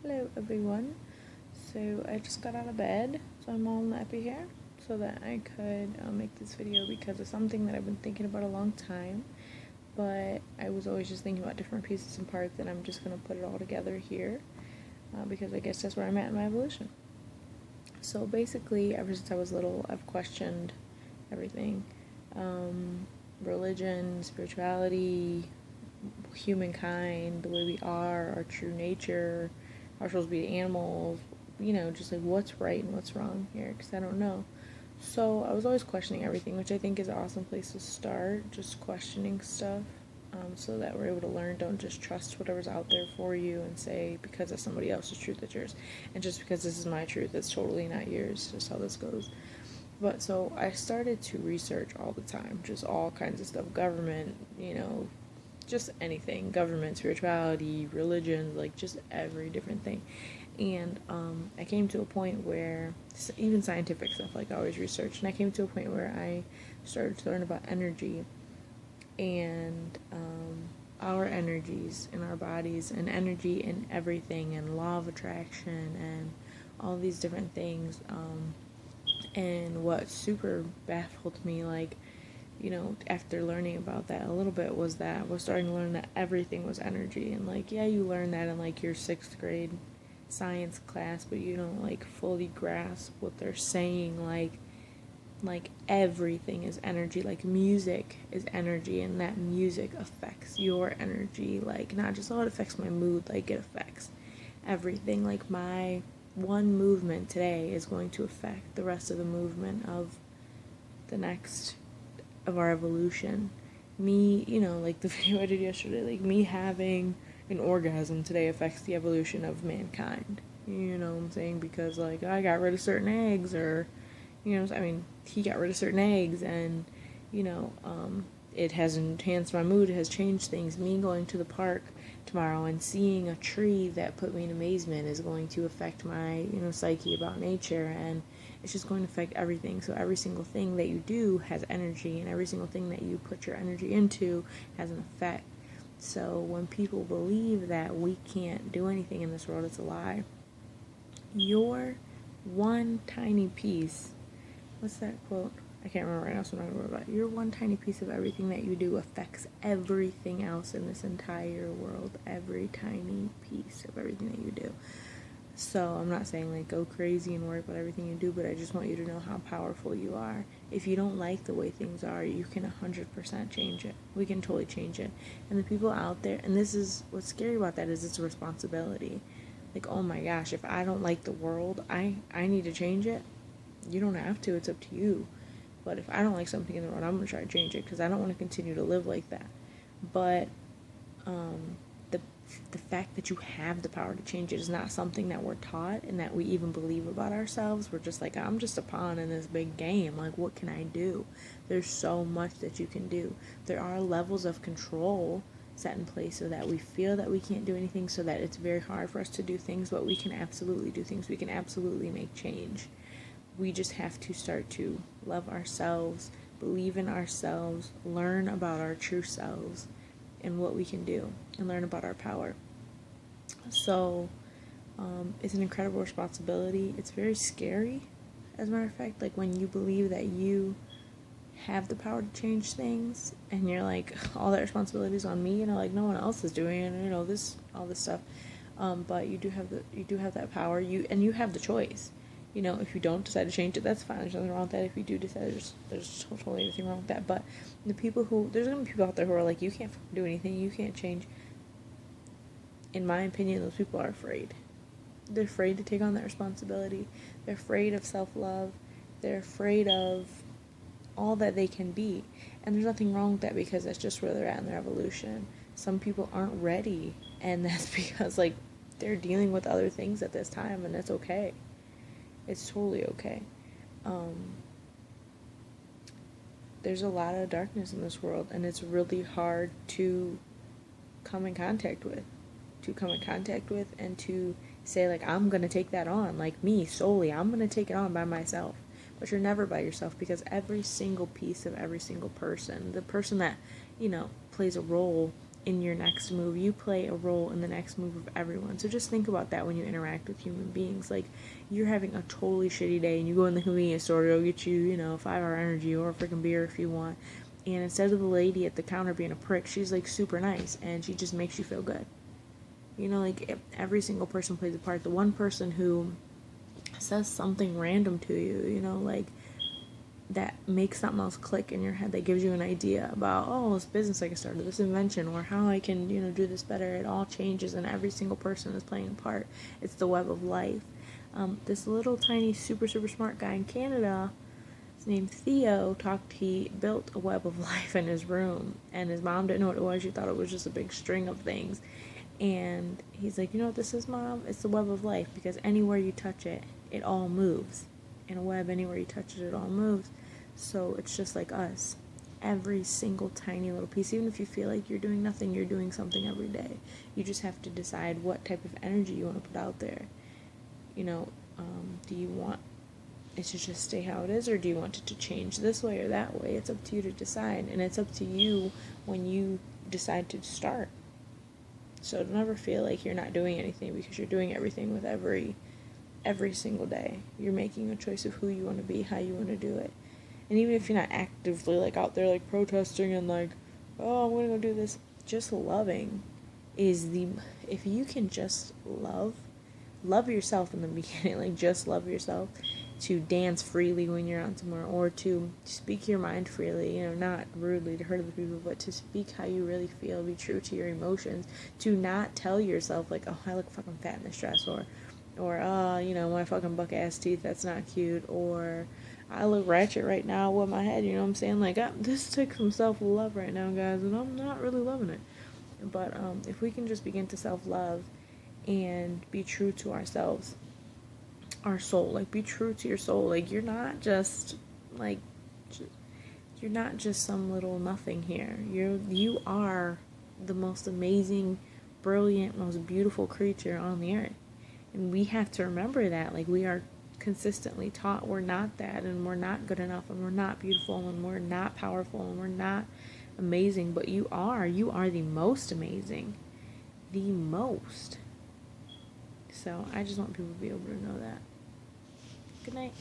Hello everyone. So I just got out of bed, so I'm all nappy here, so that I could make this video because it's something that I've been thinking about a long time. But I was always just thinking about different pieces and parts, and I'm just gonna put it all together here because I guess that's where I'm at in my evolution. So basically, ever since I was little, I've questioned everything, religion, spirituality, humankind, the way we are, our true nature, are supposed to be animals, just like what's right and what's wrong here, because I don't know. So I was always questioning everything, which I think is an awesome place to start, just questioning stuff, so that we're able to learn. Don't just trust whatever's out there for you and say, because it's somebody else's truth, it's yours. And just because this is my truth, it's totally not yours, just how this goes. But so I started to research all the time, just all kinds of stuff, government, just anything, government, spirituality, religion, like just every different thing. And I came to a point where, even scientific stuff, like I always research, and I came to a point where I started to learn about energy and our energies in our bodies, and energy in everything, and law of attraction, and all these different things. And what super baffled me, like, after learning about that a little bit, was that we're starting to learn that everything was energy. And, like, yeah, you learn that in, like, your 6th grade science class, but you don't, like, fully grasp what they're saying. Like, everything is energy. Like, music is energy, and that music affects your energy. Like, not just, oh, it affects my mood, like, it affects everything. Like, my one movement today is going to affect the rest of the movement of the next of our evolution. Me, like the video I did yesterday, like me having an orgasm today affects the evolution of mankind. You know what I'm saying? Because, like, I got rid of certain eggs, or, he got rid of certain eggs, and, it has enhanced my mood, it has changed things. Me going to the park tomorrow and seeing a tree that put me in amazement is going to affect my, psyche about nature, and it's just going to affect everything. So every single thing that you do has energy, and every single thing that you put your energy into has an effect. So when people believe that we can't do anything in this world, it's a lie. Your one tiny piece, what's that quote? I can't remember right now, so I'm not going to worry about it. Your one tiny piece of everything that you do affects everything else in this entire world. Every tiny piece of everything that you do. So I'm not saying, like, go crazy and worry about everything you do, but I just want you to know how powerful you are. If you don't like the way things are, you can 100% change it. We can totally change it. And the people out there, and this is what's scary about that, is it's a responsibility. Like, oh my gosh, if I don't like the world, I need to change it. You don't have to, it's up to you. But if I don't like something in the world, I'm going to try to change it, because I don't want to continue to live like that. But the fact that you have the power to change it is not something that we're taught and that we even believe about ourselves. We're just like, I'm just a pawn in this big game. Like, what can I do? There's so much that you can do. There are levels of control set in place so that we feel that we can't do anything, so that it's very hard for us to do things, but we can absolutely do things. We can absolutely make change. We just have to start to love ourselves, believe in ourselves, learn about our true selves and what we can do, and learn about our power. So it's an incredible responsibility. It's very scary, as a matter of fact, like when you believe that you have the power to change things, and you're like, all that responsibility is on me, like no one else is doing it, all this stuff. But you do have that power. You have the choice. If you don't decide to change it, that's fine. There's nothing wrong with that. If you do decide, there's totally nothing wrong with that. But there's gonna be people out there who are like, you can't do anything, you can't change. In my opinion, those people are afraid. They're afraid to take on that responsibility. They're afraid of self-love. They're afraid of all that they can be. And there's nothing wrong with that, because that's just where they're at in their evolution. Some people aren't ready, and that's because, like, they're dealing with other things at this time, and it's okay. It's totally okay. There's a lot of darkness in this world, and it's really hard to come in contact with. And to say, like, I'm going to take that on. Like, me, solely, I'm going to take it on by myself. But you're never by yourself, because every single piece of every single person, the person that, plays a role in your next move. You play a role in the next move of everyone. So just think about that when you interact with human beings. Like, you're having a totally shitty day and you go in the convenience store to go get you, 5-hour energy or a freaking beer if you want. And instead of the lady at the counter being a prick, she's like super nice and she just makes you feel good. Like every single person plays a part. The one person who says something random to you, like that makes something else click in your head, that gives you an idea about, oh, this business I can start, or this invention, or how I can, do this better. It all changes, and every single person is playing a part. It's the web of life. This little tiny, super, super smart guy in Canada, his name Theo, he built a web of life in his room, and his mom didn't know what it was. She thought it was just a big string of things. And he's like, you know what this is, Mom? It's the web of life, because anywhere you touch it, it all moves. In a web, anywhere you touch it, it all moves. So it's just like us. Every single tiny little piece, even if you feel like you're doing nothing, you're doing something every day. You just have to decide what type of energy you want to put out there. Do you want it to just stay how it is, or do you want it to change this way or that way? It's up to you to decide, and it's up to you when you decide to start. So don't ever feel like you're not doing anything, because you're doing everything with every single day. You're making a choice of who you want to be, how you want to do it. And even if you're not actively like out there like protesting and like, oh, I'm gonna go do this, just loving is if you can just love yourself in the beginning, like just love yourself, to dance freely when you're out somewhere, or to speak your mind freely, not rudely to hurt other people, but to speak how you really feel, be true to your emotions, to not tell yourself like, oh, I look fucking fat in this dress, or my fucking buck ass teeth, that's not cute, or I look ratchet right now with my head, what I'm saying? Like, this takes some self-love right now, guys, and I'm not really loving it. But if we can just begin to self-love and be true to ourselves, our soul, like, be true to your soul. Like, you're not just some little nothing here. You are the most amazing, brilliant, most beautiful creature on the earth. And we have to remember that. Like, we are consistently taught we're not that, and we're not good enough, and we're not beautiful, and we're not powerful, and we're not amazing. But you are the most amazing. The most. So I just want people to be able to know that. Good night.